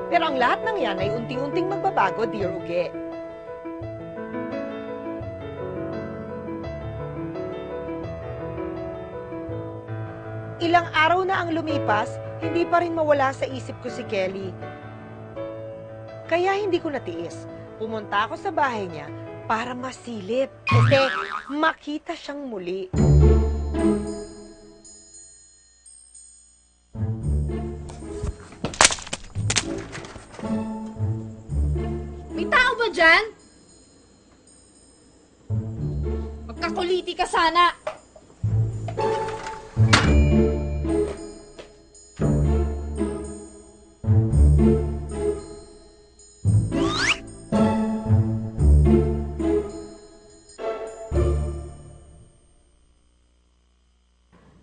Pero ang lahat ng yan ay unti-unting magbabago, dear Uge. Ilang araw na ang lumipas, hindi pa rin mawala sa isip ko si Kelly. Kaya hindi ko natiis. Pumunta ako sa bahay niya para masilip. Kasi makita siyang muli. May tao ba dyan? Magkakuliti ka sana.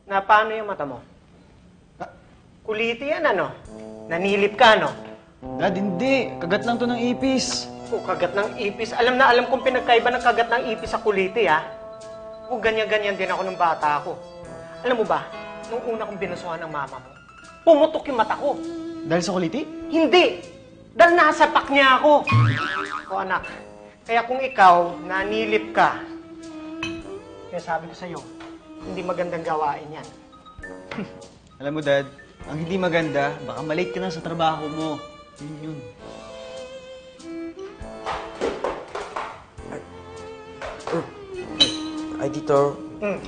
Na paano yung mata mo? Kuliti yan, ano? Nanilip ka, no? Dad, hindi. Kagat lang to ng ipis. O, kagat ng ipis. Alam na alam kong pinagkaiba ng kagat ng ipis sa kuliti, ha? O, ganyan-ganyan din ako nung bata ako. Alam mo ba, nung una kong binasuhan ng mama mo, pumutok yung mata ko. Dahil sa kuliti? Hindi! Dahil nasapak niya ako. O, anak, kaya kung ikaw, nanilip ka, kaya sabi ko sa'yo, hindi magandang gawain yan. Alam mo, Dad, ang hindi maganda, baka malate ka na sa trabaho mo. Yun. Ay, Tito.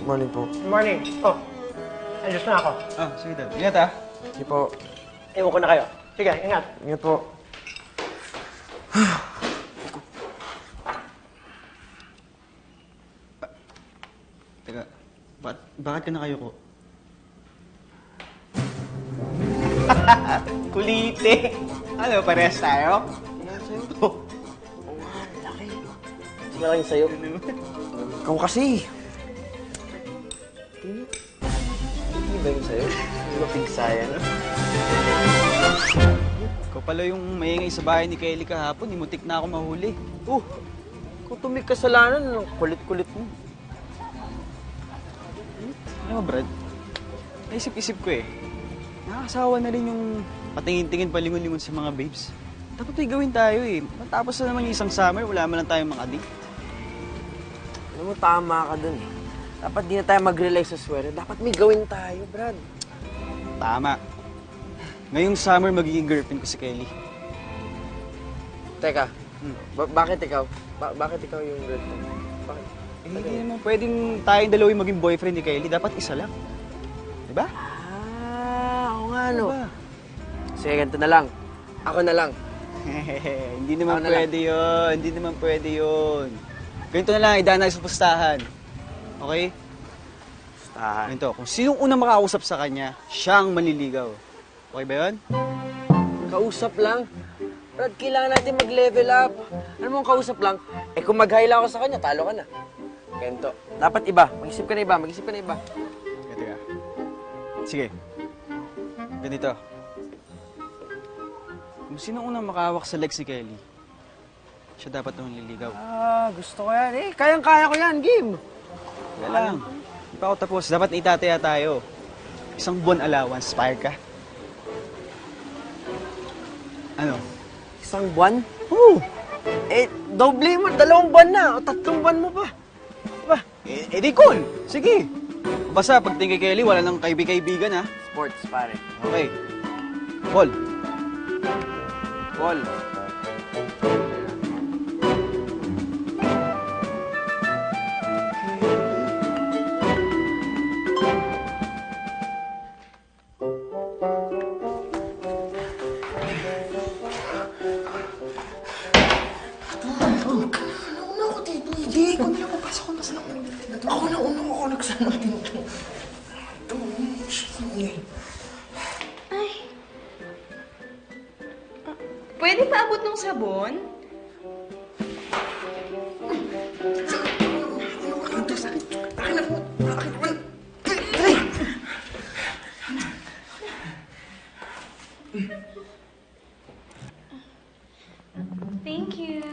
Morning po. Good morning. Oh, ayos na ako. Ah, sige, Dad. Ingat, ha? Sige po. Ewan ko na kayo. Sige, ingat. Ingat po. Teka, bakit ka nakayuko? Kuliti! Ano, parehas tayo? Oh. Sige lang sa'yo. Ikaw kasi. Hindi ba yun sa'yo? Hindi ba pigsaya, no? Ikaw pala yung maingay sa bahay ni Kelly kahapon. Imutik na ako mahuli. Kung tumig kasalanan, ang kulit-kulit mo. Ano ba, Brad? Naisip-isip ko eh. Nakakasawa na rin yung patingin-tingin palingon-lingon sa mga babes. Dapat may gawin tayo eh. Matapos na naman yung isang summer, wala man lang tayong mga date. Alam mo, tama ka dun eh. Dapat di na tayo mag-rely sa swere. Dapat may gawin tayo, Brad. Tama. Ngayong summer, magiging girlfriend ko si Kelly. Teka, bakit ikaw? Bakit ikaw yung girlfriend? Bakit? Eh, hindi naman pwedeng tayong dalawa yung maging boyfriend ni Kelly. Dapat isa lang. Diba? Oo nga, no? Diba? Sige, ganito na lang. Ako na lang. Hindi naman Ako na pwede yun. Hindi naman pwede yun. Ganito na lang, idaan na sa pustahan. Okay? Pustahan. Ganito, kung sinong unang makakausap sa kanya, siyang manliligaw. Okay ba yun? Kausap lang. Brad, kailangan natin mag-level up. Ano mo ang kausap lang? Eh kung mag-hila ako sa kanya, talo ka na. Ganito. Dapat iba. Mag-isip ka na iba. Mag-isip ka na iba. Teka. Sige. Ganito. Kung sino unang makahawak sa legs ni Kelly, siya dapat nang liligaw. Gusto ko yan. Eh, kayang-kaya ko yan. Game. Wala lang. Hindi pa ako tapos. Dapat itataya tayo. Isang buwan allowance. Spire ka? Ano? Isang buwan? Oo! Eh, doble mo. 2 buwan na. O 3 buwan mo pa. Diba? Di cool. Sige. Basta pagtingin kay Kelly, wala nang kaibigan ha. Sports, pare. Okay. Paul. Paul. Pwede pa abot ng sabon? Thank you.